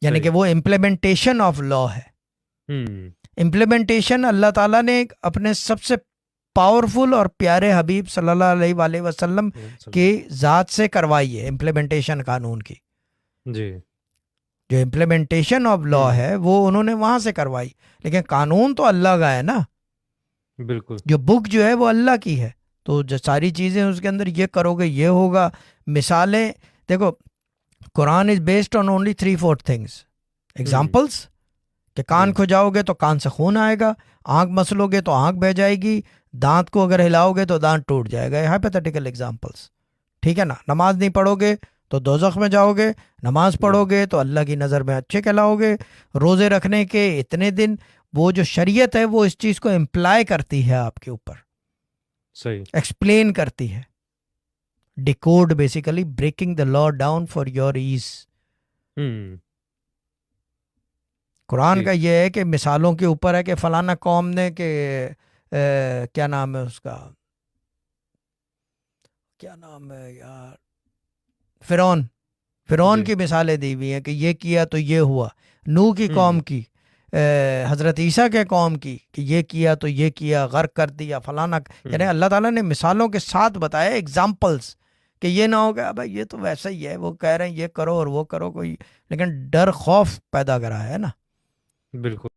یعنی کہ وہ امپلیمنٹیشن آف لا ہے. امپلیمنٹیشن اللہ تعالیٰ نے اپنے سب سے پاورفل اور پیارے حبیب صلی اللہ علیہ وآلہ وسلم کی ذات سے کروائی ہے. امپلیمنٹیشن قانون کی جی جو امپلیمنٹیشن آف لا ہے وہ انہوں نے وہاں سے کروائی, لیکن قانون تو اللہ کا ہے نا. بالکل. جو بک جو ہے وہ اللہ کی ہے, تو جو ساری چیزیں اس کے اندر یہ کرو گے یہ ہوگا. مثالیں دیکھو, Quran is based on only 3-4 things. Examples کہ کان کھجاؤ گے تو کان سے خون آئے گا, آنکھ مسلو گے تو آنکھ بہہ جائے گی, دانت کو اگر ہلاؤ گے تو دانت ٹوٹ جائے گا. ہائپوتھیٹیکل ایگزامپلس, ٹھیک ہے نا. نماز نہیں پڑھو گے تو دوزخ میں جاؤ گے, نماز پڑھو گے تو اللہ کی نظر میں اچھے کہلاؤ گے. روزے رکھنے کے اتنے دن, وہ جو شریعت ہے وہ اس چیز کو امپلائی کرتی ہے آپ کے اوپر, صحیح ایکسپلین کرتی ہے. Decode basically breaking the law down for your ease. Quran کا یہ ہے کہ مثالوں کے اوپر ہے کہ فلانا قوم نے کہ کیا نام ہے اس کا, کیا نام ہے یار, فرعون کی مثالیں دی ہوئی ہیں کہ یہ کیا تو یہ ہوا. نوح کی قوم کی, حضرت عیسیٰ کے قوم کی کہ یہ کیا تو یہ کیا, غرق کر دیا فلانا. یعنی اللہ تعالیٰ نے مثالوں کے ساتھ بتایا, ایگزامپلس, کہ یہ نہ ہو کہ اب یہ تو ویسا ہی ہے, وہ کہہ رہے ہیں یہ کرو اور وہ کرو, کوئی لیکن ڈر خوف پیدا کرا ہے نا. بالکل.